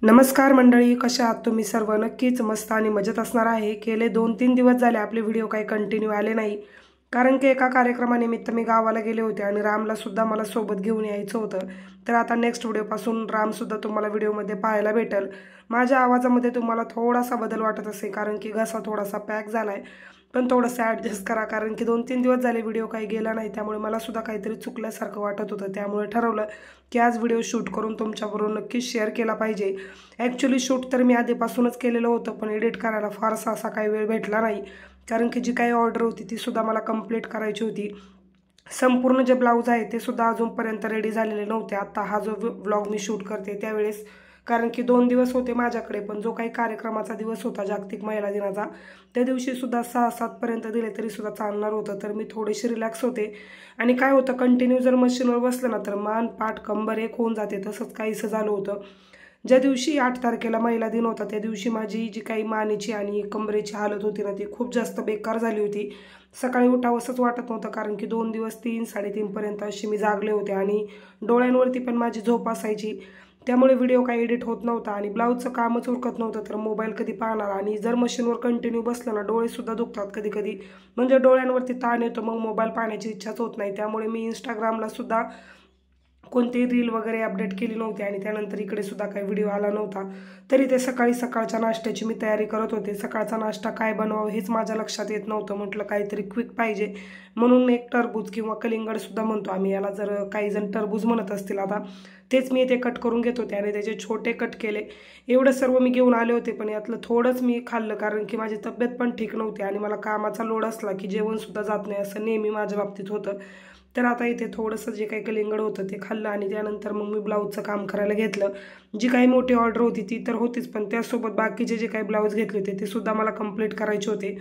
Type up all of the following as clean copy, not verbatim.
नमस्कार मंडळी, कशा आहात तुम्ही सर्व? नक्कीच मस्त आणि मजेत असणार आहे। गेले 2-3 दिवस झाले आपले व्हिडिओ काही कंटिन्यू आले नाही, कारण की एका कार्यक्रमानिमित्त मी गावाला गेले होते आणि रामला सुद्धा मला सोबत घेऊन यायचं होतं। तर आता नेक्स्ट व्हिडिओपासून राम सुद्धा तुम्हाला व्हिडिओमध्ये पाहायला भेटेल। माझ्या आवाजामध्ये तुम्हाला थोडासा बदल वाटत असेल, कारण की घसा थोडासा पॅक झालाय, पण थोडंसं ॲडजस्ट करा, कारण की 2-3 दिवस झाले व्हिडिओ काही गेला नाही, त्यामुळे मला सुद्धा काहीतरी चुकल्यासारखं वाटत होतं। त्यामुळे ठरवलं की आज व्हिडिओ शूट करून तुमच्याबरोबर नक्कीच शेअर केला पाहिजे। ॲक्च्युअली शूट तर मी आधीपासूनच केलेलं होतं, पण एडिट करायला फारसा असा काही वेळ भेटला नाही, कारण की जी काही ऑर्डर होती ती सुद्धा मला कंप्लीट करायची होती। संपूर्ण जे ब्लाऊज आहे ते सुद्धा अजूनपर्यंत रेडी झालेले नव्हते। आता हा जो व्लॉग मी शूट करते त्यावेळेस, कारण की 2 दिवस होते माझ्याकडे, पण जो काही कार्यक्रमाचा दिवस होता जागतिक महिला दिनाचा, त्या दिवशी सुद्धा 6-7 पर्यंत दिले तरी सुद्धा चालणार होतं। तर मी थोडीशी रिलॅक्स होते, आणि काय होतं, कंटिन्यू जर मशीनवर बसलं ना तर मान पाठ कंबर एक होऊन जाते। तसंच काहीसं झालं होतं। ज्या दिवशी 8 तारखेला महिला दिन होता त्या दिवशी माझी जी काही मानेची आणि कंबरेची हालत होती ना ती खूप जास्त बेकार झाली होती। सकाळी उठावंसंच वाटत नव्हतं, कारण की 2 दिवस 3-3:30 पर्यंत अशी मी जागले होते, आणि डोळ्यांवरती पण माझी झोप असायची। त्यामुळे व्हिडिओ काही एडिट होत नव्हता, आणि ब्लाऊजचं कामच उरकत नव्हतं। तर मोबाईल कधी पाहणार, आणि जर मशीनवर कंटिन्यू बसलं ना डोळेसुद्धा दुखतात कधी कधी, म्हणजे डोळ्यांवरती ताण येतो, मग मोबाईल पाहण्याची इच्छाच होत नाही। त्यामुळे मी इंस्टाग्रामला सुद्धा कोणती रील वगैरे अपडेट केली नव्हती, आणि त्यानंतर इकडे सुद्धा काही व्हिडिओ आला नव्हता। तरी ते सकाळी सकाळच्या नाश्त्याची मी तयारी करत होते। सकाळचा नाश्ता काय बनवावं हेच माझ्या लक्षात येत नव्हतं। म्हटलं काहीतरी क्विक पाहिजे, म्हणून एक टरबूज किंवा कलिंगड सुद्धा म्हणतो आम्ही याला, जर काही जण टरबूज म्हणत असतील आता, तेच मी ते कट करून घेत होते आणि त्याचे छोटे कट केले। एवढं सर्व मी घेऊन आले होते, पण यातलं थोडंच मी खाल्लं, कारण की माझी तब्येत पण ठीक नव्हती आणि मला कामाचा लोड असला की जेवण सुद्धा जात नाही, असं नेहमी माझ्या बाबतीत होतं। तर आता इथे थोडंसं जे काही कलिंगड होतं ते खाल्लं, आणि त्यानंतर मग मी ब्लाऊजचं काम करायला घेतलं। जी काही मोठी ऑर्डर होती ती तर होतीच, पण त्यासोबत बाकीचे जे काही ब्लाऊज घेतले होते ते सुद्धा मला कंप्लीट करायचे होते।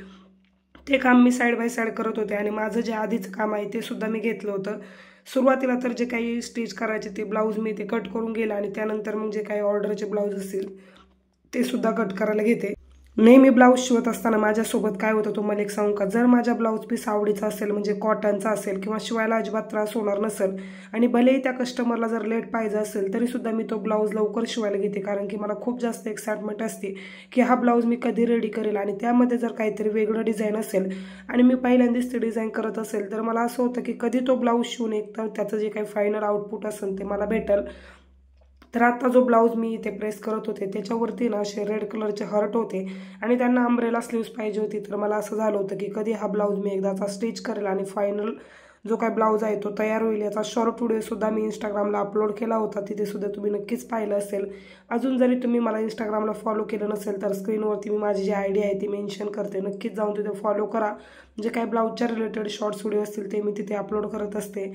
ते काम मी साईड बाय साईड करत होते, आणि माझं जे आधीचं काम आहे ते सुद्धा मी घेतलं होतं। सुरुवातीला तर जे काही स्टिच करायचे ते ब्लाऊज मी ते कट करून गेलं, आणि त्यानंतर मग जे काही ऑर्डरचे ब्लाऊज असतील ते सुद्धा कट करायला घेते। नेहमी ब्लाऊज शिवत असताना माझ्यासोबत काय होतं तुम्हाला एक सांगू का, जर माझ्या ब्लाऊज पीस आवडीचा असेल, म्हणजे कॉटनचा असेल किंवा शिवायला अजिबात त्रास होणार नसेल, आणि भलेही त्या कस्टमरला जर लेट पाहिजे असेल तरी सुद्धा मी तो ब्लाऊज लवकर शिवायला घेते, कारण की मला खूप जास्त एक्साइटमेंट असते की हा ब्लाऊज मी कधी रेडी करेल। आणि त्यामध्ये जर काहीतरी वेगळं डिझाईन असेल आणि मी पहिल्यांदाच ते डिझाईन करत असेल तर मला असं होतं की कधी तो ब्लाऊज शिवून एक तर त्याचं जे काही फायनल आउटपुट असेल ते मला भेटेल। तर आता जो ब्लाऊज मी इथे प्रेस करत होते त्याच्यावरती ना असे रेड कलरचे हर्ट होते, आणि त्यांना अम्ब्रेला स्लीव्स पाहिजे होती। तर मला असं झालं होतं की कधी हा ब्लाऊज मी एकदाचा स्टिच करेल आणि फायनल जो काय ब्लाऊज आहे तो तयार होईल। याचा शॉर्ट व्हिडिओ सुद्धा मी इंस्टाग्रामला अपलोड केला होता, तिथे सुद्धा तुम्ही नक्कीच पाहिलं असेल। अजून जरी तुम्ही मला इंस्टाग्रामला फॉलो केलं नसेल तर स्क्रीनवरती मी माझी जी आयडी आहे ती मेन्शन करते, नक्कीच जाऊन तिथे फॉलो करा। जे काही ब्लाऊजच्या रिलेटेड शॉर्ट्स व्हिडिओ असतील ते मी तिथे अपलोड करत असते।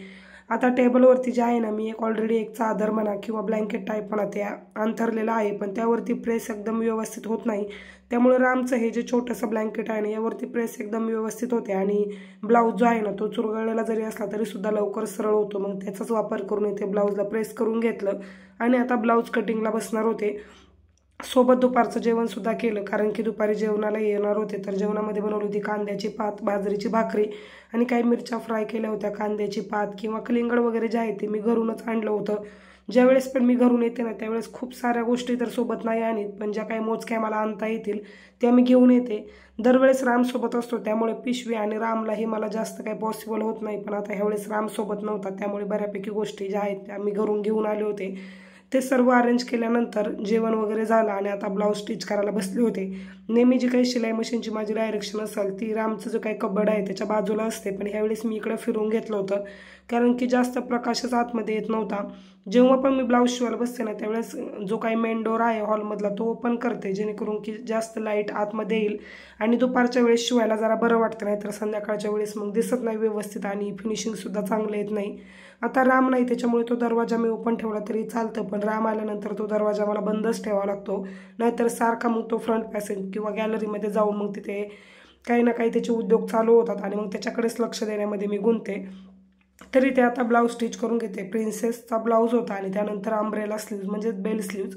आता टेबलवरती जे आहे ना, मी ऑलरेडी एक चादर म्हणा किंवा ब्लँकेट टाईप म्हणा ते अंथरलेलं आहे, पण त्यावरती प्रेस एकदम व्यवस्थित होत नाही। त्यामुळे रामचं हे जे छोटंसं ब्लँकेट आहे ना यावरती प्रेस एकदम व्यवस्थित होते, आणि ब्लाऊज जो आहे ना तो चुरगळलेला जरी असला तरी सुद्धा लवकर सरळ होतो। मग त्याचाच वापर करून इथे ब्लाऊजला प्रेस करून घेतलं, आणि आता ब्लाऊज कटिंगला बसणार होते। सोबत दुपारचं जेवण सुद्धा केलं, कारण की दुपारी जेवणाला येणार होते। तर जेवणामध्ये बनवली होती कांद्याची पात, बाजरीची भाकरी, आणि काही मिरच्या फ्राय केल्या होत्या। कांद्याची पात किंवा कलिंगड वगैरे जे आहे ते मी घरूनच आणलं होतं। ज्यावेळेस पण मी घरून येते ना त्यावेळेस खूप साऱ्या गोष्टी तर सोबत नाही आणत, पण ज्या काही मोजक्या मला आणता येतील त्या मी घेऊन येते। दरवेळेस रामसोबत असतो त्यामुळे पिशवी आणि रामलाही मला जास्त काही पॉसिबल होत नाही, पण आता ह्यावेळेस रामसोबत नव्हता त्यामुळे बऱ्यापैकी गोष्टी ज्या आहेत त्या मी घरून घेऊन आले होते। ते सर्व अरेंज केल्यानंतर जेवण वगैरे झालं, आणि आता ब्लाऊज स्टिच करायला बसले होते। नेहमी जी काही शिलाई मशीनची माझी डायरेक्शन असेल ती रामचं जो काही कबड आहे त्याच्या बाजूला असते, पण ह्यावेळेस मी इकडे फिरून घेतलं होतं, कारण की जास्त प्रकाशच आतमध्ये येत नव्हता। जेव्हा पण मी ब्लाऊज शिवायला बसते ना त्यावेळेस जो काही मेन डोर आहे हॉलमधला तो ओपन करते, जेणेकरून की जास्त लाईट आतमध्ये येईल, आणि दुपारच्या वेळेस शिवायला जरा बरं वाटतं, नाही तर संध्याकाळच्या वेळेस मग दिसत नाही व्यवस्थित आणि फिनिशिंगसुद्धा चांगलं येत नाही। आता राम नाही त्याच्यामुळे तो दरवाजा मी ओपन ठेवला तरी चालतं, पण राम आल्यानंतर तो दरवाजा मला बंदच ठेवावा लागतो, नाहीतर सारखा मग तो फ्रंट पॅसेज किंवा गॅलरीमध्ये जाऊन मग तिथे काही ना काही त्याचे उद्योग चालू होतात, आणि मग त्याच्याकडेच लक्ष देण्यामध्ये मी गुंतते। तरी ते आता ब्लाऊज स्टिच करून घेते। प्रिन्सेसचा ब्लाऊज होता, आणि त्यानंतर अम्ब्रेला स्लीव्ज म्हणजे बेल स्लीव्ज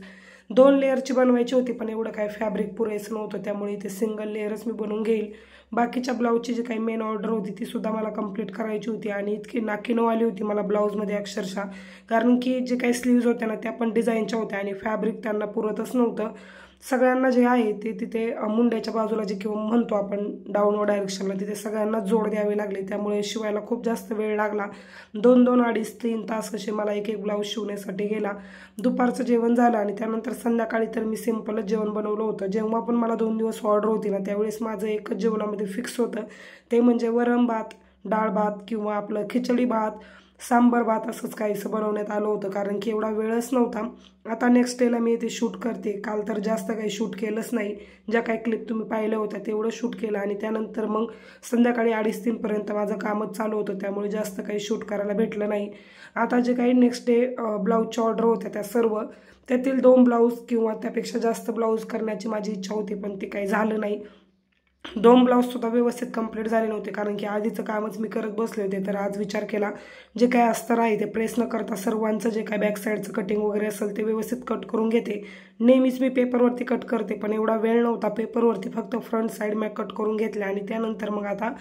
2 लेअरची बनवायची होती, पण एवढं काय फॅब्रिक पुरेसं नव्हतं, त्यामुळे इथे सिंगल लेअरच मी बनवून घेईल। बाकीच्या ब्लाऊजची जी काही मेन ऑर्डर होती ती सुद्धा मला कंप्लीट करायची होती आणि इतकी नाकीनऊ आली होती मला ब्लाऊजमध्ये अक्षरशः, कारण की जे काही स्लीव्ज होत्या ना त्या पण डिझाईनच्या होत्या आणि फॅब्रिक त्यांना पुरतच नव्हतं. सगळ्यांना जे आहे ते तिथे मुंड्याच्या बाजूला जे किंवा म्हणतो आपण डाऊनवर्ड डायरेक्शनला तिथे सगळ्यांना जोड द्यावे लागले, त्यामुळे शिवायला खूप जास्त वेळ लागला. 2-2, 2.5-3 तास असे मला एक एक ब्लाऊज शिवण्यासाठी गेला. दुपारचं जेवण झालं आणि त्यानंतर संध्याकाळी तर मी सिम्पलच जेवण बनवलं होतं. जेव्हा पण मला 2 दिवस ऑर्डर होती ना त्यावेळेस माझं एकच जेवणामध्ये फिक्स होतं, ते म्हणजे वरण भात, डाळ भात किंवा आपलं खिचडी भात, सांबर भात असंच काहीसं बनवण्यात आलं होतं, कारण की एवढा वेळच नव्हता. आता नेक्स्ट डेला मी इथे शूट करते. काल तर जास्त काही शूट केलंच नाही, ज्या काही क्लिप तुम्ही पाहिल्या होत्या तेवढं शूट केलं आणि त्यानंतर मग संध्याकाळी 2:30-3 पर्यंत माझं कामच चालू होतं, त्यामुळे जास्त काही शूट करायला भेटलं नाही. आता जे काही नेक्स्ट डे ब्लाऊजच्या ऑर्डर होत्या त्या सर्व, त्यातील 2 ब्लाऊज किंवा त्यापेक्षा जास्त ब्लाऊज करण्याची माझी इच्छा होती, पण ते काही झालं नाही. 2 ब्लाऊजसुद्धा व्यवस्थित कंप्लीट झाले नव्हते, कारण की आधीचं कामच मी करत बसले होते. तर आज विचार केला जे काय अस्तर आहे ते प्रेस न करता सर्वांचं जे काय बॅक साईडचं कटिंग वगैरे असेल ते व्यवस्थित कट करून घेते. नेहमीच मी पेपरवरती कट करते, पण एवढा वेळ नव्हता. पेपरवरती फक्त फ्रंट साईड मी कट करून घेतल्या आणि त्यानंतर मग आता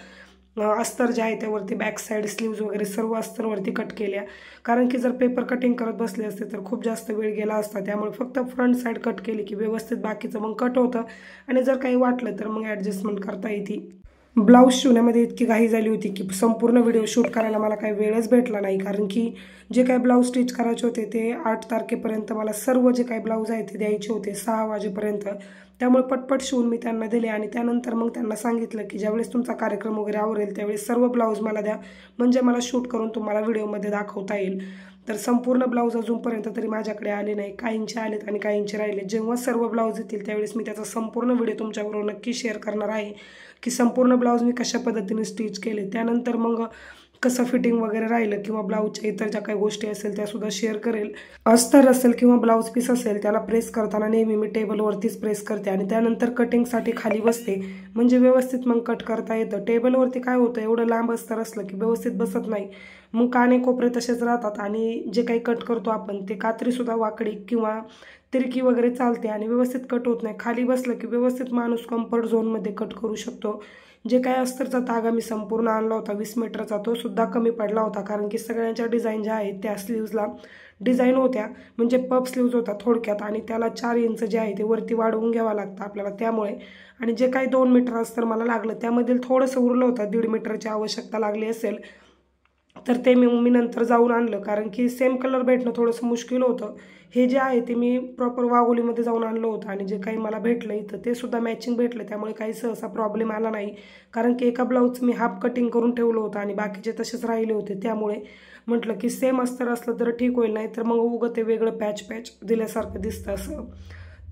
अस्तर जे आहे त्यावरती बॅक साईड स्लीव्ज वगैरे सर्व अस्तरवरती कट केल्या, कारण की जर पेपर कटिंग करत बसले असते तर खूप जास्त वेळ गेला असता. त्यामुळे फक्त फ्रंट साईड कट केली की व्यवस्थित बाकीचं मग कट होतं आणि जर काही वाटलं तर मग ॲडजस्टमेंट करता येते. ब्लाऊज शिवण्यामध्ये इतकी घाई झाली होती की संपूर्ण व्हिडिओ शूट करायला मला काही वेळच भेटला नाही, कारण की जे काही ब्लाऊज स्टिच करायचे होते ते 8 तारखेपर्यंत मला सर्व जे काही ब्लाऊज आहे ते द्यायचे होते 6 वाजेपर्यंत. त्यामुळे पटपट शिवून मी त्यांना दिले आणि त्यानंतर मग त्यांना सांगितलं की ज्यावेळेस तुमचा कार्यक्रम वगैरे आवरेल त्यावेळेस सर्व ब्लाऊज मला द्या, म्हणजे मला शूट करून तुम्हाला व्हिडिओमध्ये दाखवता येईल. तर संपूर्ण ब्लाऊज अजूनपर्यंत तरी माझ्याकडे आले नाही, काहींचे आलेत आणि काहींचे राहिले. जेव्हा सर्व ब्लाऊज येतील त्यावेळेस मी त्याचा संपूर्ण व्हिडिओ तुमच्याबरोबर नक्की शेअर करणार आहे की संपूर्ण ब्लाऊज मी कशा पद्धतीने स्टिच केले, त्यानंतर मग कसं फिटिंग वगैरे राहिलं किंवा ब्लाऊजच्या इतर ज्या काही गोष्टी असेल त्यासुद्धा शेअर करेल. अस्तर असेल किंवा ब्लाऊज पीस असेल त्याला प्रेस करताना नेहमी मी टेबलवरतीच प्रेस करते आणि त्यानंतर कटिंगसाठी खाली बसते, म्हणजे व्यवस्थित मग कट करता येतं. टेबलवरती काय होतं, एवढं लांब अस्तर असलं की व्यवस्थित बसत नाही, मग काने कोपरे तसेच राहतात आणि जे काही कट करतो आपण ते कात्रीसुद्धा वाकडी किंवा तिरकी वगैरे चालते आणि व्यवस्थित कट होत नाही. खाली बसलं की व्यवस्थित माणूस कम्फर्ट झोनमध्ये कट करू शकतो. जे काय अस्तरचा तागा मी संपूर्ण आणला होता 20 मीटरचा, तो सुद्धा कमी पडला होता, कारण की सगळ्यांच्या डिझाईन ज्या आहेत त्या स्लीव्जला डिझाईन होत्या, म्हणजे पफ स्लीव्ज होता थोडक्यात, आणि त्याला 4 इंच जे आहे ते वरती वाढवून घ्यावं लागतं आपल्याला. त्यामुळे आणि जे काही 2 मीटर अस्तर मला लागलं त्यामधील थोडंसं उरलं होतं, 1.5 मीटरची आवश्यकता लागली असेल तर ते मी नंतर जाऊन आणलं, कारण की सेम कलर भेटणं थोडंसं मुश्किल होतं. हे जे आहे ते मी प्रॉपर वाघोलीमध्ये जाऊन आणलं होतं आणि जे काही मला भेटलं इथं ते सुद्धा मॅचिंग भेटलं, त्यामुळे काही सहसा प्रॉब्लेम आला नाही. कारण की एका ब्लाऊजचं मी हाफ कटिंग करून ठेवलं होतं आणि बाकीचे तसेच राहिले होते, त्यामुळे म्हटलं की सेम अस्तर असलं तर ठीक होईल, नाही तर मग उगं ते वेगळं पॅच दिल्यासारखं दिसतं असं.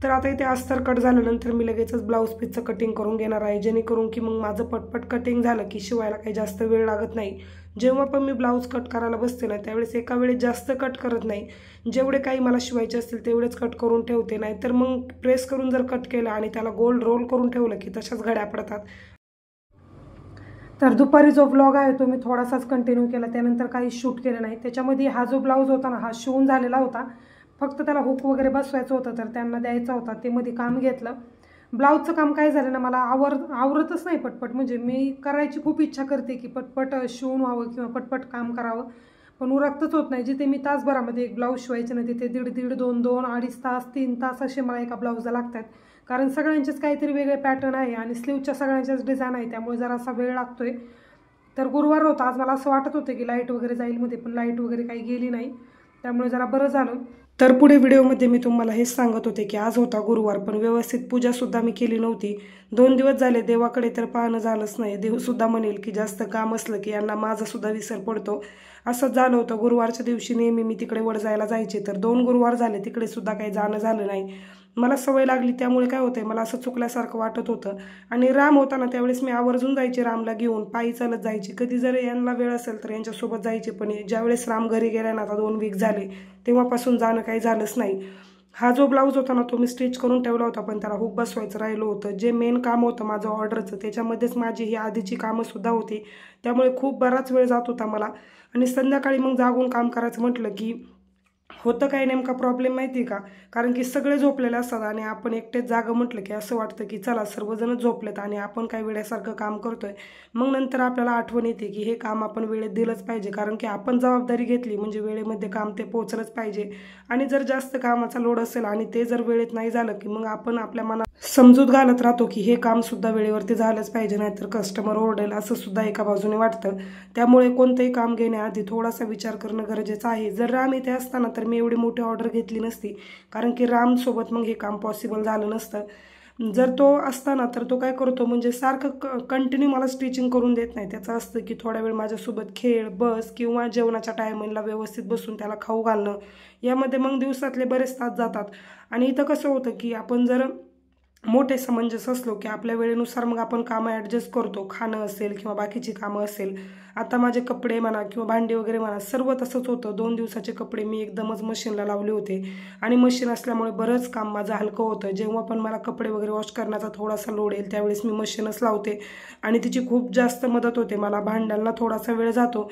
तर आता इथे अस्तर कट झाल्यानंतर मी लगेचच ब्लाऊज पीसचं कटिंग करून घेणार आहे, जेणेकरून की मग माझं पटपट कटिंग झालं की शिवायला काही जास्त वेळ लागत नाही. जेव्हा पण मी ब्लाऊज कट करायला बसते ना त्यावेळेस एका वेळेस जास्त कट करत नाही, जेवढे काही मला शिवायचे असतील तेवढेच कट करून ठेवते, नाही तर मग प्रेस करून जर कट केलं आणि त्याला गोल रोल करून ठेवलं की तशाच घड्या पडतात. तर दुपारी जो ब्लॉग आहे तो मी थोडासाच कंटिन्यू केला, त्यानंतर काही शूट केलं नाही. त्याच्यामध्ये हा जो ब्लाऊज होता ना हा शिवून झालेला होता, फक्त त्याला हुक वगैरे बसवायचं होतं तर त्यांना द्यायचा होता, ते मध्ये काम घेतलं. ब्लाऊजचं काम काय झालं ना, मला आवरतच नाही पटपट, म्हणजे मी करायची खूप इच्छा करते की पटपट शिवून व्हावं किंवा पटपट काम करावं, पण उरकतच होत नाही. जिथे मी तासभरामध्ये एक ब्लाऊज शिवायचे ना तिथे 1.5-1.5, 2-2, 2.5 तास, 3 तास असे मला एका ब्लाऊजला लागतात, कारण सगळ्यांचेच काहीतरी वेगळे पॅटर्न आहे आणि स्लीवच्या सगळ्यांच्याच डिझाईन आहे, त्यामुळे जरासा वेळ लागतोय. तर गुरुवार होता आज, मला असं वाटत होतं की लाईट वगैरे जाईल मध्ये, पण लाईट वगैरे काही गेली नाही, त्यामुळे जरा बरं झालं. तर पुढे व्हिडिओमध्ये मी तुम्हाला हेच सांगत होते की आज होता गुरुवार, पण व्यवस्थित पूजासुद्धा मी केली नव्हती. 2 दिवस झाले देवाकडे तर पाहणं झालंच नाही. देवसुद्धा म्हणेल की जास्त काम असलं की यांना माझासुद्धा विसर पडतो, असंच झालं होतं. गुरुवारच्या दिवशी नेहमी मी तिकडे वडजायला जायचे, तर 2 गुरुवार झाले तिकडे सुद्धा काही जाणं झालं नाही. मला सवय लागली त्यामुळे काय होतंय, मला असं चुकल्यासारखं वाटत होतं. आणि राम होता ना त्यावेळेस मी आवर्जून जायचे रामला घेऊन, पायी चालत जायची. कधी जर यांना वेळ असेल तर यांच्यासोबत जायचे, पण ज्यावेळेस राम घरी गेला ना आता 2 वीक झाले तेव्हापासून जाणं काही झालंच नाही. हा जो ब्लाऊज होता ना तो मी स्टिच करून ठेवला होता, पण त्याला हुक बसवायचं राहिलं होतं. जे मेन काम होतं माझं ऑर्डरचं त्याच्यामध्येच माझी ही आधीची कामंसुद्धा होती, त्यामुळे खूप बराच वेळ जात होता मला. आणि संध्याकाळी मग जागून काम करायचं म्हटलं की होतं काय नेमका प्रॉब्लेम माहिती आहे का? कारण की सगळे झोपलेले असतात आणि आपण एकटेच जागं म्हटलं की असं वाटतं की चला सर्वजण झोपलेत आणि आपण काय वेड्यासारखं काम करतोय. मग नंतर आपल्याला आठवण येते की हे काम आपण वेळेत दिलंच पाहिजे, कारण की आपण जबाबदारी घेतली म्हणजे वेळेमध्ये काम ते पोहोचलंच पाहिजे. आणि जर जास्त कामाचा लोड असेल आणि ते जर वेळेत नाही झालं की मग आपण आपल्या मनात समजूत घालत राहतो की हे काम सुद्धा वेळेवरती झालंच पाहिजे, नाहीतर कस्टमर ओरडेल, असं सुद्धा एका बाजूने वाटतं. त्यामुळे कोणतंही काम घेण्याआधी थोडासा विचार करणं गरजेचं आहे. जर राम इथे असताना तर मी एवढी मोठी ऑर्डर घेतली नसती, कारण की रामसोबत मग हे काम पॉसिबल झालं नसतं. जर तो असताना तर तो काय करतो म्हणजे सारखं कंटिन्यू मला स्टिचिंग करून देत नाही. त्याचं असतं की थोडा वेळ माझ्यासोबत खेळ, बस किंवा जेवणाच्या टायमिंगला व्यवस्थित बसून त्याला खाऊ घालणं, यामध्ये मग दिवसातले बरेच तास जातात. आणि इथं कसं होतं की आपण जर मोठे समंजस असलो की आपल्या वेळेनुसार मग आपण कामं ॲडजस्ट करतो, खाणं असेल किंवा बाकीची कामं असेल. आता माझे कपडे म्हणा किंवा भांडी वगैरे म्हणा सर्व तसंच होतं. 2 दिवसाचे कपडे मी एकदमच मशीनला लावले होते आणि मशीन असल्यामुळे बरंच काम माझं हलकं होतं. जेव्हा पण मला कपडे वगैरे वॉश करण्याचा थोडासा लोड येईल त्यावेळेस मी मशीनच लावते आणि तिची खूप जास्त मदत होते मला. भांड्यांना थोडासा वेळ जातो,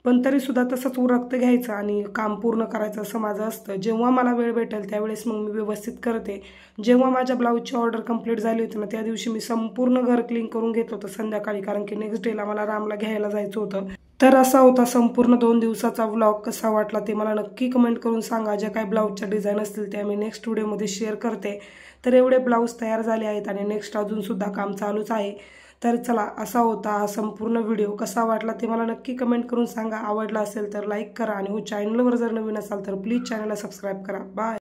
पण तरीसुद्धा तसंच उरकतं घ्यायचं आणि काम पूर्ण करायचं असं माझं असतं. जेव्हा मला वेळ भेटेल त्यावेळेस मग मी व्यवस्थित करते. जेव्हा माझ्या ब्लाऊजची ऑर्डर कंप्लीट झाली होती ना, त्या दिवशी मी संपूर्ण घर क्लीन करून घेत होतं संध्याकाळी, कारण की नेक्स्ट डेला मला रामला घ्यायला जायचं होतं. तर असा होता संपूर्ण 2 दिवसाचा व्लॉग. कसा वाटला ते मला नक्की कमेंट करून सांगा. ज्या काही ब्लाऊजच्या डिझाईन असतील त्या मी नेक्स्ट व्हिडिओमध्ये शेअर करते. तर एवढे ब्लाऊज तयार झाले आहेत आणि नेक्स्ट अजूनसुद्धा काम चालूच आहे. तर चला, असा होता हा संपूर्ण व्हिडिओ. कसा वाटला ते मला नक्की कमेंट करून सांगा. आवडला असेल तर लाईक करा आणि चॅनलवर जर नवीन असाल तर प्लीज चॅनलला सबस्क्राईब करा. बाय.